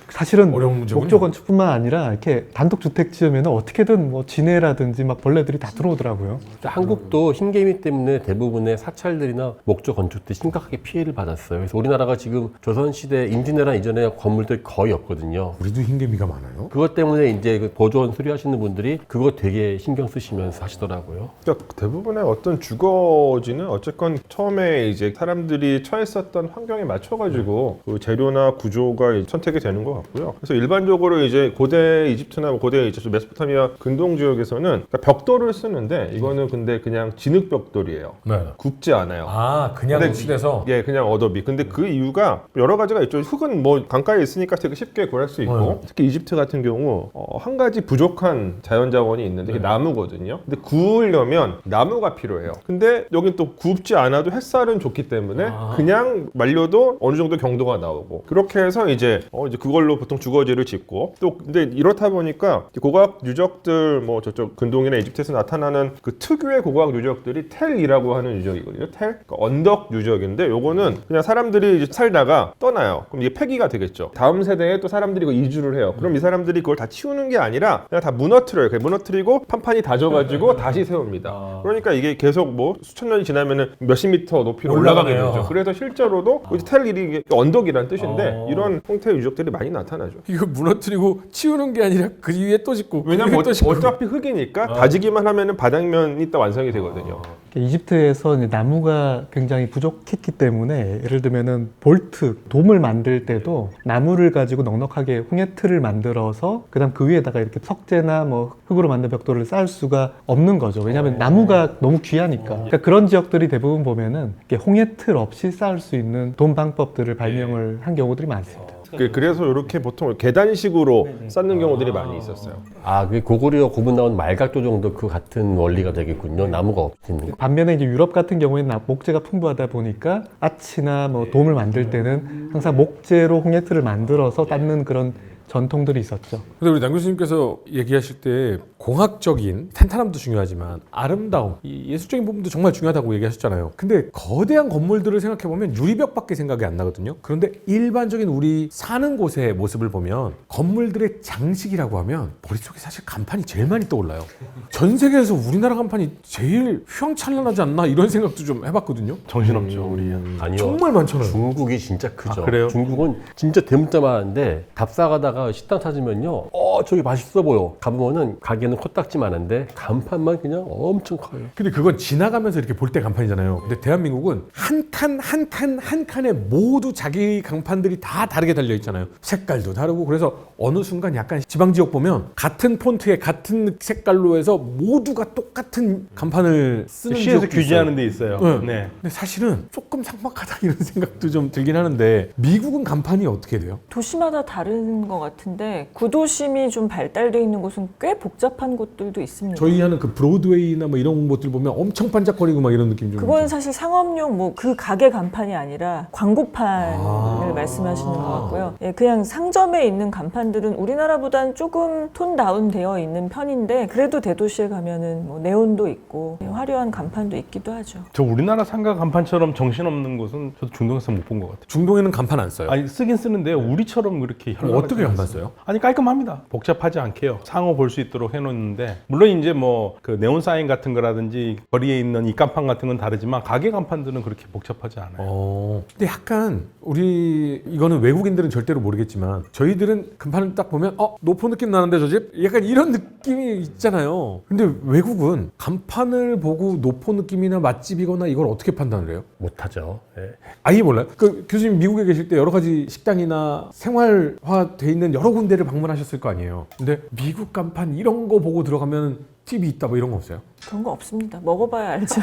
사실은 어려운 문제군요. 목조 건축뿐만 아니라 이렇게 단독 주택 지으면 어떻게든 뭐 진해라든지 막 벌레들이 다 들어오더라고요. 한국도 흰개미 때문에 대부분의 사찰들이나 목조 건축들이 심각하게 피해를 받았어요. 그래서 우리나라가 지금 조선시대 임진왜란 이전에 건물들이 거의 없거든요. 우리도 흰개미가 많아요. 그것 때문에 이제 그 보존 수리하시는 분들이 그거 되게 신경 쓰시면서 하시더라고요. 그러니까 대부분의 어떤 주거지는 어쨌건 처음에 이제 사람들이 처했었던 환경에 맞춰가지고 그 재료나 구조가 선택이 되는 것 같고요. 그래서 일반적으로 이제 고대 이집트나 고대 이제 메소포타미아 근동 지역에서는 그러니까 벽돌을 쓰는데 이거는 근데 그냥 진흙 벽돌이에요. 네. 굽지 않아요. 그냥 근데 칠해서 예, 그냥 어도비. 근데 그 이유가 여러 가지가 있죠. 흙은 뭐 강가에 있으니까 되게 쉽게 구할 수 있고, 네. 특히 이집트 같은 경우 한 가지 부족한 자연 자원이 있는데 그게 나무거든요. 근데 구우려면 나무가 필요해요. 근데 여긴 또 굽지 않아도 햇살은 좋기 때문에 그냥 말려도 어느 정도 경도가 나오고, 그렇게 해서 이제 그걸로 보통 주거지를 짓고 또 근데 이렇다 보니까 고고학 유적들 뭐 저쪽 근동이나 이집트에서 나타나는 그 특유의 고고학 유적들이 텔이라고 하는 유적이거든요. 텔, 그러니까 언덕 유적인데 요거는 그냥 사람들이 이제 살다가 떠나요. 그럼 이게 폐기가 되겠죠. 다음 세대에 또 사람들이 이주를 해요. 그럼 이 사람들이 그걸 다 치우는 게 아니라 그냥 다 무너뜨려요. 그냥 무너뜨리고 판판이 다져가지고 다시 세웁니다. 그러니까 이게 계속 뭐 수천 년이 지나면은 몇십 미터 높이로 올라가게 되죠. 그래서 실제로도 텔 일이 언덕이란 뜻인데 이런 형태의 유적들이 많이 나타나죠. 이거 무너뜨리고 치우는 게 아니라 그 위에 또 짓고 왜냐면 또 짓고. 어차피 흙이니까 다지기만 하면은 바닥면이 딱 완성이 되거든요. 이집트에서 이제 나무가 굉장히 부족했기 때문에 예를 들면은 볼트, 돔을 만들 때도 나무를 가지고 넉넉하게 홍해틀을 만들어서 그다음 그 위에다가 이렇게 석재나 뭐 흙으로 만든 벽돌을 쌓을 수가 없는 거죠. 왜냐하면 나무가 너무 귀하니까. 그러니까 그런 지역들이 대부분 보면은 이렇게 홍해틀 없이 쌓을 수 있는 돔 방법들을 발명을 한 경우들이 많습니다. 그래서 이렇게 보통 계단식으로 쌓는 경우들이 많이 있었어요. 아, 그 고구려 고분 나온 말각조 정도 그 같은 원리가 되겠군요. 나무가 없는 거. 반면에 이제 유럽 같은 경우에는 목재가 풍부하다 보니까 아치나 뭐 돔을 만들 때는 항상 목재로 홍해틀을 만들어서 쌓는 그런 전통들이 있었죠. 근데 우리 남 교수님께서 얘기하실 때 공학적인 탄탄함도 중요하지만 아름다움, 이 예술적인 부분도 정말 중요하다고 얘기하셨잖아요. 근데 거대한 건물들을 생각해보면 유리벽밖에 생각이 안 나거든요. 그런데 일반적인 우리 사는 곳의 모습을 보면 건물들의 장식이라고 하면 머릿속에 사실 간판이 제일 많이 떠올라요. 전 세계에서 우리나라 간판이 제일 휘황찬란하지 않나 이런 생각도 좀 해봤거든요. 정신없죠, 우리. 아니요. 정말 많잖아요. 중국이 진짜 크죠. 아, 그래요? 중국은 진짜 대문자 많은데 답사가다가 식당 찾으면요, 저기 맛있어 보여. 가보면은 가게는 코딱지 많은데 간판만 그냥 엄청 커요. 근데 그건 지나가면서 이렇게 볼 때 간판이잖아요. 근데 대한민국은 한 칸 칸에 모두 자기 간판들이 다 다르게 달려 있잖아요. 색깔도 다르고. 그래서 어느 순간 약간 지방 지역 보면 같은 폰트에 같은 색깔로 해서 모두가 똑같은 간판을 쓰는 시에서 지역도 규제하는 있어요. 데 있어요. 네. 네. 근데 사실은 조금 삭막하다 이런 생각도 좀 들긴 하는데 미국은 간판이 어떻게 돼요? 도시마다 다른 것 같은데 구도심이 좀 발달되어 있는 곳은 꽤 복잡한 곳들도 있습니다. 저희 하는 그 브로드웨이나 뭐 이런 곳들 보면 엄청 반짝거리고 막 이런 느낌 좀. 그건 사실 상업용 뭐 그 가게 간판이 아니라 광고판을 말씀하시는 것 같고요. 예, 그냥 상점에 있는 간판들은 우리나라보다는 조금 톤 다운되어 있는 편인데 그래도 대도시에 가면은 뭐 네온도 있고 화려한 간판도 있기도 하죠. 저 우리나라 상가 간판처럼 정신없는 곳은 저도 중동에서 못 본 것 같아요. 중동에는 간판 안 써요. 아니 쓰긴 쓰는데 우리처럼 그렇게 현란하지 어떻게 간판 않습니다. 써요? 아니 깔끔합니다. 복잡하지 않게요. 상호 볼 수 있도록 해놓는데 물론 이제 뭐 그 네온 사인 같은 거라든지 거리에 있는 입간판 같은 건 다르지만 가게 간판들은 그렇게 복잡하지 않아요. 근데 약간 우리 이거는 외국인들은 절대로 모르겠지만 저희들은 간판을 딱 보면 노포 느낌 나는데 저 집? 약간 이런 느낌이 있잖아요. 근데 외국은 간판을 보고 노포 느낌이나 맛집이거나 이걸 어떻게 판단을 해요? 못하죠. 예. 아예 몰라요. 그 교수님 미국에 계실 때 여러 가지 식당이나 생활화돼 있는 여러 군데를 방문하셨을 거 아니에요. 근데 미국 간판 이런 거 보고 들어가면 팁이 있다 뭐 이런 거 없어요? 그런 거 없습니다. 먹어봐야 알죠.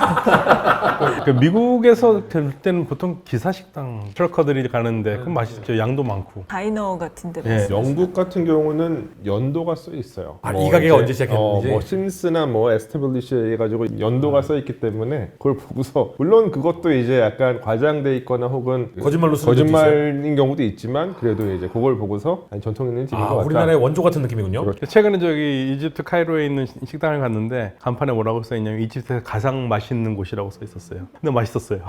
그 미국에서 될 때는 보통 기사식당 트러커들이 가는데 그럼 맛있죠. 양도 많고. 다이너 같은 데 예. 말씀하시는 영국 같은 경우는 연도가 써 있어요. 이 가게가 언제 시작했는지? 뭐 심스나 뭐 에스타블리시 해가지고 연도가 써 있기 때문에 그걸 보고서 물론 그것도 이제 약간 과장돼 있거나 혹은 거짓말로 쓰는 것도 거짓말인 경우도 있지만 그래도 이제 그걸 보고서 아니, 전통 있는 집인 것 같다. 우리나라의 원조 같은 느낌이군요. 그렇죠. 최근에 저기 이집트 카이로에 있는 식당을 갔는데 간판에 뭐라고 써 있냐면 이집트에서 가장 맛있는 곳이라고 써 있었어요. 근데 맛있었어요.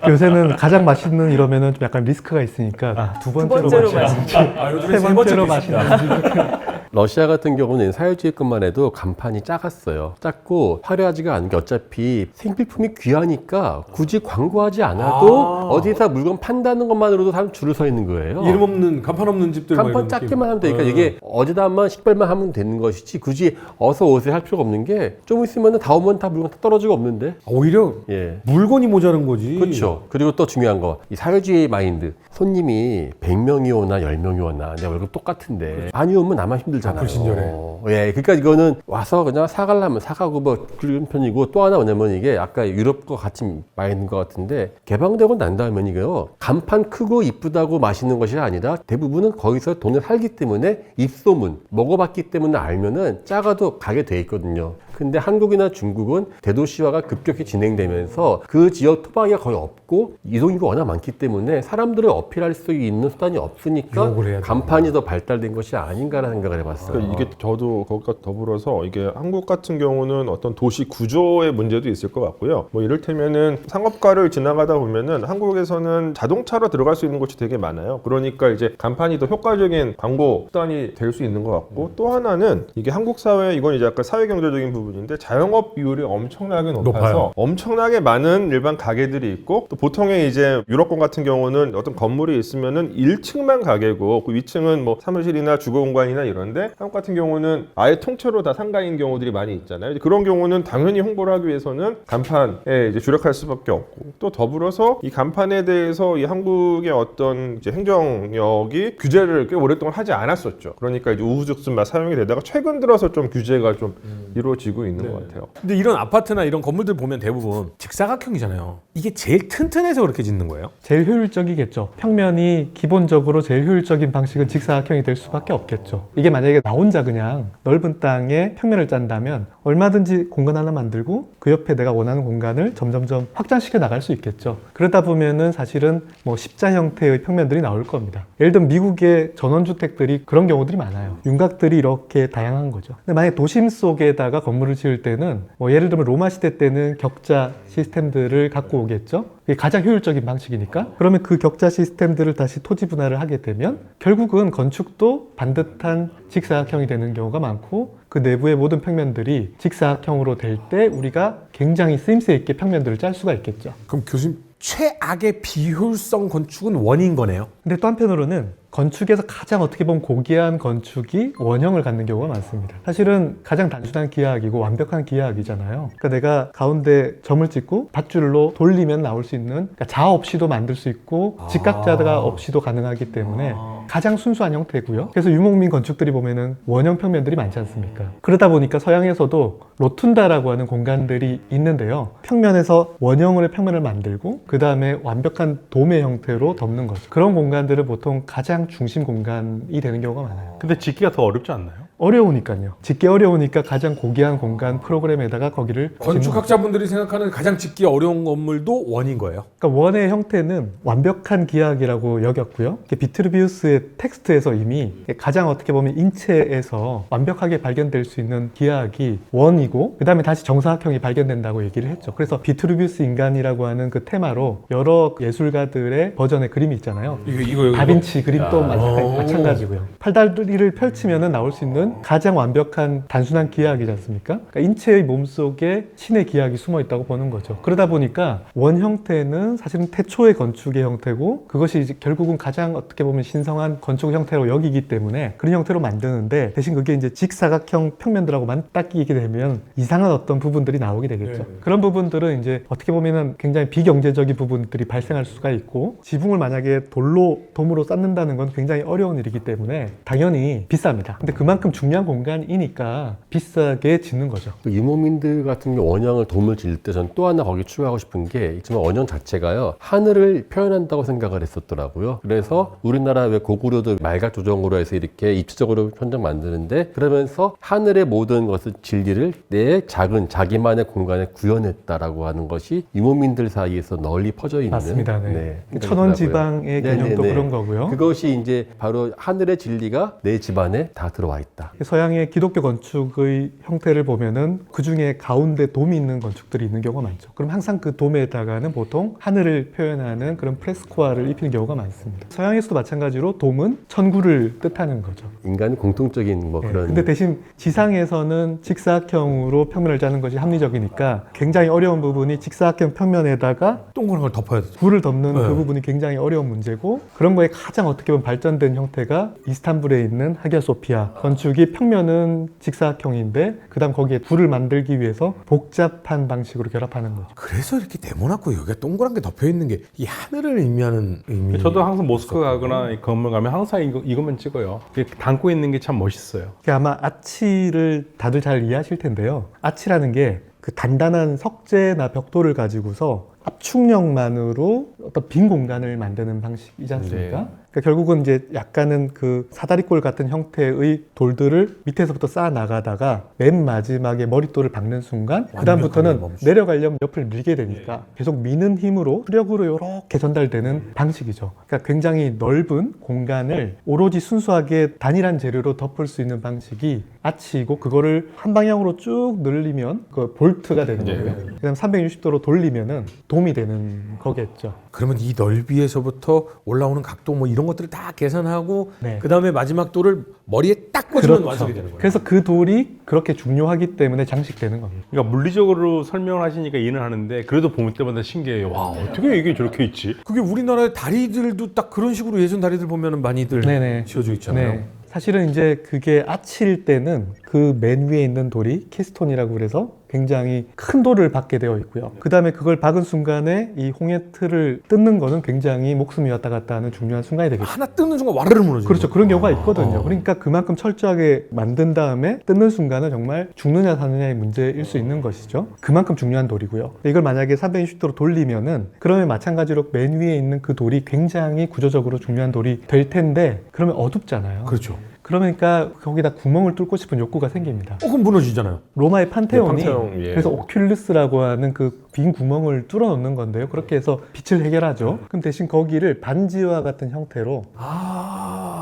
요새는 가장 맛있는 이러면은 좀 약간 리스크가 있으니까 두 번째로 맛있는 요즘에 세 번째로 맛있는 집. 러시아 같은 경우는 사회주의급만 해도 간판이 작았어요. 작고 화려하지가 않은 게 어차피 생필품이 귀하니까 굳이 광고하지 않아도 어디서 물건 판다는 것만으로도 사람 줄을 서 있는 거예요. 이름 없는 간판 없는 집들 간판 작게만 하면 되니까 이게 어디다만 식별만 하면 되는 것이지 굳이 어서 오세요 할 필요가 없는 게 좀 있으면 다 오면 다 물건 다 떨어지고 없는데. 오히려 예. 물건이 모자란 거지. 그렇죠. 그리고 또 중요한 거, 이 사회주의 마인드. 손님이 100명이 오나 10명이 오나 내 월급 똑같은데 많이 오면 나만 힘들잖아요. 불친절해. 예, 그러니까 이거는 와서 그냥 사가려면 사가고 뭐 그런 편이고 또 하나 뭐냐면 이게 아까 유럽과 같이 마인드인 것 같은데 개방되고 난 다음엔 이게요. 간판 크고 이쁘다고 맛있는 것이 아니라 대부분은 거기서 돈을 살기 때문에 입소문, 먹어봤기 때문에 알면은 작아도 가게 돼 있거든요. 근데 한국이나 중국은 대도시화가 급격히 진행되면서 그 지역 토박이가 거의 없고 이동인구가 워낙 많기 때문에 사람들을 어필할 수 있는 수단이 없으니까 유혹을 해야 간판이 더 발달된 것이 아닌가라는 생각을 해봤어요. 그러니까 이게 저도 그것과 더불어서 이게 한국 같은 경우는 어떤 도시 구조의 문제도 있을 것 같고요. 뭐 이를테면은 상업가를 지나가다 보면은 한국에서는 자동차로 들어갈 수 있는 곳이 되게 많아요. 그러니까 이제 간판이 더 효과적인 광고 수단이 될 수 있는 것 같고 또 하나는 이게 한국 사회 이건 이제 약간 사회 경제적인 부분인데 자영업 비율이 엄청나게 높아서 높아요. 엄청나게 많은 일반 가게들이 있고 또 보통의 이제 유럽권 같은 경우는 어떤 건물이 있으면은 1층만 가게고 그 위층은 뭐 사무실이나 주거 공간이나 이런데 한국 같은 경우는 아예 통째로 다 상가인 경우들이 많이 있잖아요. 이제 그런 경우는 당연히 홍보를 하기 위해서는 간판에 이제 주력할 수밖에 없고 또 더불어서 이 간판에 대해서 이 한국의 어떤 이제 행정력이 규제를 꽤 오랫동안 하지 않았었죠. 그러니까 이제 우후죽순 사용이 되다가 최근 들어서 좀 규제가 좀 이루어지고 있는 것 같아요. 근데 이런 아파트나 이런 건물들 보면 대부분 직사각형이잖아요. 이게 제일 튼튼해서 그렇게 짓는 거예요? 제일 효율적이겠죠. 평면이 기본적으로 제일 효율적인 방식은 직사각형이 될 수밖에 없겠죠. 이게 만약에 나 혼자 그냥 넓은 땅에 평면을 짠다면 얼마든지 공간 하나 만들고 그 옆에 내가 원하는 공간을 점점점 확장시켜 나갈 수 있겠죠. 그러다 보면은 사실은 뭐 십자 형태의 평면들이 나올 겁니다. 예를 들면 미국의 전원주택들이 그런 경우들이 많아요. 윤곽들이 이렇게 다양한 거죠. 근데 만약에 도심 속에다가 건물을 지을 때는 뭐 예를 들면 로마 시대 때는 격자 시스템들을 갖고 오겠죠. 이게 가장 효율적인 방식이니까. 그러면 그 격자 시스템들을 다시 토지 분할을 하게 되면 결국은 건축도 반듯한 직사각형이 되는 경우가 많고 그 내부의 모든 평면들이 직사각형으로 될 때 우리가 굉장히 쓰임새 있게 평면들을 짤 수가 있겠죠. 그럼 교수님 최악의 비효율성 건축은 원인 거네요? 근데 또 한편으로는 건축에서 가장 어떻게 보면 고귀한 건축이 원형을 갖는 경우가 많습니다. 사실은 가장 단순한 기하학이고 완벽한 기하학이잖아요. 그러니까 내가 가운데 점을 찍고 밧줄로 돌리면 나올 수 있는 그러니까 자 없이도 만들 수 있고 직각자가 없이도 가능하기 때문에 가장 순수한 형태고요. 그래서 유목민 건축들이 보면은 원형 평면들이 많지 않습니까? 그러다 보니까 서양에서도 로툰다라고 하는 공간들이 있는데요. 평면에서 원형의 평면을 만들고 그 다음에 완벽한 도매 형태로 덮는 거죠. 그런 공간들을 보통 가장 중심 공간이 되는 경우가 많아요. 근데 짓기가 더 어렵지 않나요? 어려우니까요. 짓기 어려우니까 가장 고귀한 공간 프로그램에다가 거기를 짓는 거죠. 건축학자분들이 생각하는 가장 짓기 어려운 건물도 원인 거예요? 그러니까 원의 형태는 완벽한 기하학이라고 여겼고요. 비트루비우스의 텍스트에서 이미 가장 어떻게 보면 인체에서 완벽하게 발견될 수 있는 기하학이 원이고 그 다음에 다시 정사각형이 발견된다고 얘기를 했죠. 그래서 비트루비우스 인간이라고 하는 그 테마로 여러 예술가들의 버전의 그림이 있잖아요. 이거 다빈치 그림도 마찬가지고요. 팔다리를 펼치면 나올 수 있는 가장 완벽한 단순한 기하학이지 않습니까? 그러니까 인체의 몸속에 신의 기하학이 숨어 있다고 보는 거죠. 그러다 보니까 원 형태는 사실은 태초의 건축의 형태고 그것이 이제 결국은 가장 어떻게 보면 신성한 건축 형태로 여기기 때문에 그런 형태로 만드는데 대신 그게 이제 직사각형 평면들하고 맞닿기게 되면 이상한 어떤 부분들이 나오게 되겠죠. 그런 부분들은 이제 어떻게 보면은 굉장히 비경제적인 부분들이 발생할 수가 있고 지붕을 만약에 돔으로 쌓는다는 건 굉장히 어려운 일이기 때문에 당연히 비쌉니다. 근데 그만큼 중요한 공간이니까 비싸게 짓는 거죠. 유목민들 같은 경우 원형을 돔을 지을 때 전 또 하나 거기 추가하고 싶은 게 있지만 원형 자체가요 하늘을 표현한다고 생각을 했었더라고요. 그래서 우리나라 왜 고구려도 말각 조정으로 해서 이렇게 입체적으로 현장 만드는데 그러면서 하늘의 모든 것을 진리를 내 작은 자기만의 공간에 구현했다라고 하는 것이 유목민들 사이에서 널리 퍼져 있는 맞습니다. 네, 천원지방의 개념도 그런 거고요. 그것이 이제 바로 하늘의 진리가 내 집안에 다 들어와 있다. 서양의 기독교 건축의 형태를 보면은 그 중에 가운데 돔이 있는 건축들이 있는 경우가 많죠. 그럼 항상 그 돔에다가는 보통 하늘을 표현하는 그런 프레스코아를 입히는 경우가 많습니다. 서양에서도 마찬가지로 돔은 천구를 뜻하는 거죠. 인간의 공통적인 뭐 네, 그런. 근데 대신 지상에서는 직사각형으로 평면을 짜는 것이 합리적이니까 굉장히 어려운 부분이 직사각형 평면에다가 동그란 걸 덮어야 되죠. 굴을 덮는 네. 그 부분이 굉장히 어려운 문제고 그런 거에 가장 어떻게 보면 발전된 형태가 이스탄불에 있는 하기야 소피아 건축이 평면은 직사각형인데 그 다음 거기에 굴을 만들기 위해서 복잡한 방식으로 결합하는 거죠. 그래서 이렇게 네모나고 여기가 동그란 게 덮여 있는 게 이 하늘을 의미하는 의미. 저도 항상 모스크 가거나 이 건물 가면 항상 이것만 찍어요. 이렇게 담고 있는 게 참 멋있어요. 그게 아마 아치를 다들 잘 이해하실 텐데요. 아치라는 게 그 단단한 석재나 벽돌을 가지고서 압축력만으로 어떤 빈 공간을 만드는 방식이지 않습니까? 그러니까 결국은 이제 약간은 그 사다리꼴 같은 형태의 돌들을 밑에서부터 쌓아 나가다가 맨 마지막에 머릿돌을 박는 순간 그다음부터는 내려가려면 옆을 밀게 되니까 계속 미는 힘으로 수력으로 이렇게 전달되는 방식이죠. 그러니까 굉장히 넓은 공간을 오로지 순수하게 단일한 재료로 덮을 수 있는 방식이 아치이고 그거를 한 방향으로 쭉 늘리면 그 볼트가 되는 거고요. 그다음 360도로 돌리면은 돔이 되는 거겠죠. 그러면 이 넓이에서부터 올라오는 각도 뭐 이런 것들을 다 계산하고 네. 그 다음에 마지막 돌을 머리에 딱 꽂으면 완성이 되는 거예요. 그래서 그 돌이 그렇게 중요하기 때문에 장식되는 겁니다. 그러니까 물리적으로 설명을 하시니까 이해는 하는데 그래도 볼 때마다 신기해요. 와 어떻게 이게 저렇게 있지? 그게 우리나라의 다리들도 딱 그런 식으로 예전 다리들 보면은 많이들 네네. 지어져 있잖아요. 네. 사실은 이제 그게 아치일 때는 그 맨 위에 있는 돌이 키스톤이라고 그래서 굉장히 큰 돌을 박게 되어 있고요. 그 다음에 그걸 박은 순간에 이 홍해틀을 뜯는 거는 굉장히 목숨이 왔다 갔다 하는 중요한 순간이 되겠죠. 하나 뜯는 순간 와르르 무너지는 그렇죠. 거예요. 그런 경우가 있거든요. 그러니까 그만큼 철저하게 만든 다음에 뜯는 순간은 정말 죽느냐 사느냐의 문제일 수 있는 것이죠. 그만큼 중요한 돌이고요. 이걸 만약에 360도로 돌리면은 그러면 마찬가지로 맨 위에 있는 그 돌이 굉장히 구조적으로 중요한 돌이 될 텐데 그러면 어둡잖아요. 그렇죠. 그러니까 거기다 구멍을 뚫고 싶은 욕구가 생깁니다. 그럼 무너지잖아요. 로마의 판테온이 네, 판테온, 예. 그래서 오큘루스라고 하는 그 빈 구멍을 뚫어 놓는 건데요. 그렇게 해서 빛을 해결하죠. 그럼 대신 거기를 반지와 같은 형태로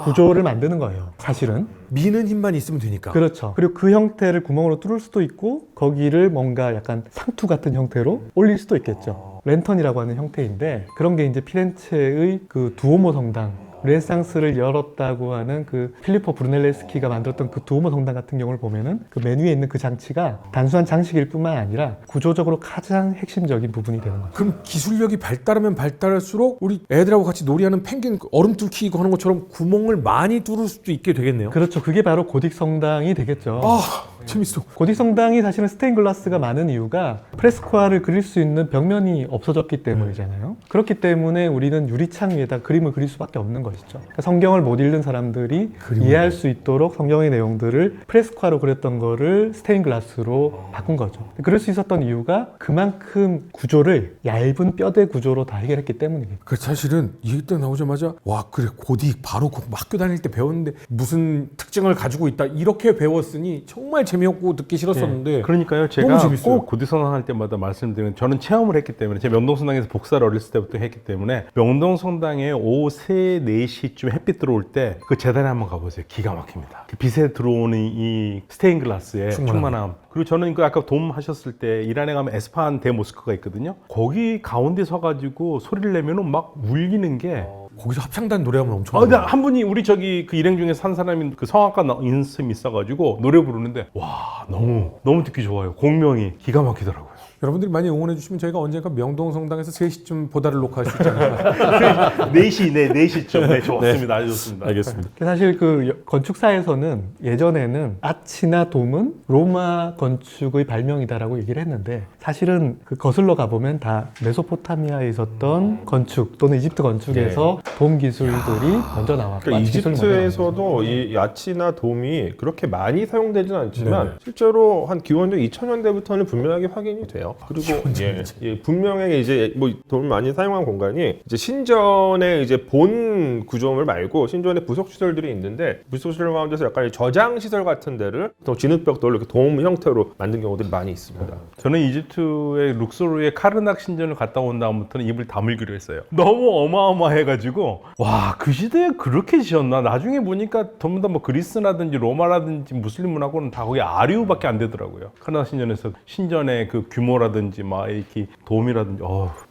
구조를 만드는 거예요. 사실은. 미는 힘만 있으면 되니까. 그렇죠. 그리고 그 형태를 구멍으로 뚫을 수도 있고 거기를 뭔가 약간 상투 같은 형태로 올릴 수도 있겠죠. 랜턴이라고 하는 형태인데 그런 게 이제 피렌체의 그 두오모 성당 르네상스를 열었다고 하는 그 필리포 브루넬레스키가 만들었던 그 두오모 성당 같은 경우를 보면은 그 맨 위에 있는 그 장치가 단순한 장식일 뿐만 아니라 구조적으로 가장 핵심적인 부분이 되는 거죠. 그럼 기술력이 발달하면 발달할수록 우리 애들하고 같이 놀이하는 펭귄 얼음 뚫기 이거 하는 것처럼 구멍을 많이 뚫을 수도 있게 되겠네요. 그렇죠. 그게 바로 고딕 성당이 되겠죠. 재밌어. 고딕 성당이 사실은 스테인 글라스가 많은 이유가 프레스코아를 그릴 수 있는 벽면이 없어졌기 때문이잖아요. 그렇기 때문에 우리는 유리창 위에다 그림을 그릴 수밖에 없는 것이죠. 그러니까 성경을 못 읽는 사람들이 이해할 수 있도록 성경의 내용들을 프레스코아로 그렸던 거를 스테인 글라스로 바꾼 거죠. 그럴 수 있었던 이유가 그만큼 구조를 얇은 뼈대 구조로 다 해결했기 때문입니다. 그 사실은 이 딱 나오자마자 와 그래 고딕 바로 학교 다닐 때 배웠는데 무슨 특징을 가지고 있다 이렇게 배웠으니 정말 재미없고 듣기 싫었었는데 그러니까요. 제가 너무 재밌어요. 꼭 고대성당 할 때마다 말씀드리는 저는 체험을 했기 때문에 제가 명동성당에서 복사를 어렸을 때부터 했기 때문에 명동성당에 오후 3, 4시쯤 햇빛 들어올 때 그 재단에 한번 가보세요. 기가 막힙니다. 그 빛에 들어오는 이 스테인 글라스의 충만함. 그리고 저는 그 아까 돔 하셨을 때 이란에 가면 에스파한 데 모스크가 있거든요. 거기 가운데 서가지고 소리를 내면은 막 울리는 게 거기서 합창단 노래하면 엄청 근데 한 분이 우리 저기 그 일행 중에 산 사람이 그 성악가 인스이 있어가지고 노래 부르는데 와 너무 듣기 좋아요. 공명이 기가 막히더라고요. 여러분들이 많이 응원해 주시면 저희가 언젠가 명동성당에서 3시쯤 보다를 녹화할 수 있잖아요. 4시쯤. 네, 좋습니다. 아주 좋습니다. 알겠습니다. 사실 그 건축사에서는 예전에는 아치나 돔은 로마 건축의 발명이다라고 얘기를 했는데 사실은 그 거슬러 가보면 다 메소포타미아에 있었던 건축 또는 이집트 건축에서 돔 기술들이 먼저 나왔고 그러니까 아치 기술이 먼저 나왔죠. 이집트에서도 이 야치나 돔이 그렇게 많이 사용되지는 않지만 실제로 한 기원전 2000년대부터는 분명하게 확인이 돼요. 그리고 분명하게 이제 뭐 돔을 많이 사용한 공간이 이제 신전의 이제 본 구조물 말고 신전의 부속 시설들이 있는데 부속 시설 가운데서 약간 저장 시설 같은 데를 또 진흙벽돌로 이렇게 돔 형태로 만든 경우들이 많이 있습니다. 저는 이집트의 룩소르의 카르낙 신전을 갔다 온 다음부터는 입을 다물기로 했어요. 너무 어마어마해가지고 와 그 시대에 그렇게 지었나? 나중에 보니까 전부 다 뭐 그리스라든지 로마라든지 무슬림 문화권은 다 거기 아리우밖에 안 되더라고요. 카르낙 신전에서 신전의 그 규모라든지 막 이렇게 돔이라든지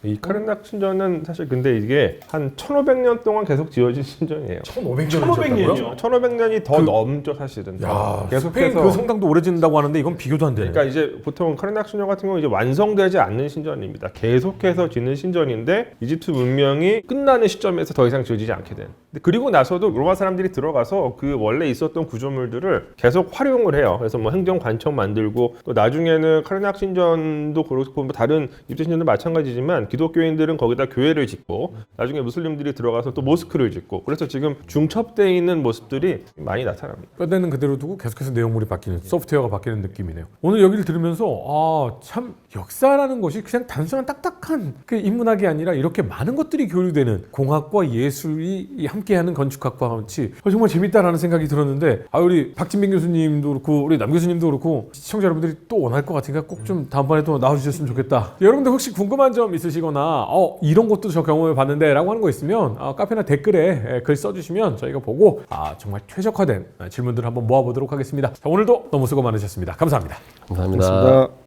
이 카르낙 신전은 사실 근데 이게 한 1500년 동안 계속 지어진 신전이에요. 1500년이요? 1500년이 더 넘죠 사실은. 야, 계속해서 스페인 그 성당도 오래 짓는다고 하는데 이건 비교도 안 되네. 그러니까 이제 보통 카르낙 신전 같은 경우 이제 완성되지 않는 신전입니다. 계속해서 짓는 신전인데 이집트 문명이 끝나는 시점에서 더 이상 지어지지 않게 된. 그리고 나서도 로마 사람들이 들어가서 그 원래 있었던 구조물들을 계속 활용을 해요. 그래서 뭐 행정 관청 만들고 또 나중에는 카르낙 신전 신자들도 그렇고 뭐 다른 이집트 신자도 마찬가지지만 기독교인들은 거기다 교회를 짓고 나중에 무슬림들이 들어가서 또 모스크를 짓고 그래서 지금 중첩되어 있는 모습들이 많이 나타납니다. 뼈대는 그대로 두고 계속해서 내용물이 바뀌는 소프트웨어가 바뀌는 느낌이네요. 오늘 여기를 들으면서 참 역사라는 것이 그냥 단순한 딱딱한 그 인문학이 아니라 이렇게 많은 것들이 교류되는 공학과 예술이 함께하는 건축학과 같이 정말 재밌다라는 생각이 들었는데 우리 박진민 교수님도 그렇고 우리 남 교수님도 그렇고 시청자 여러분들이 또 원할 것 같으니까 꼭 좀 다음번에도 나와주셨으면 좋겠다. 여러분들 혹시 궁금한 점 있으시거나 이런 것도 저 경험해 봤는데 라고 하는 거 있으면 카페나 댓글에 글 써주시면 저희가 보고 정말 최적화된 질문들을 한번 모아보도록 하겠습니다. 자, 오늘도 너무 수고 많으셨습니다. 감사합니다. 감사합니다. 고맙습니다.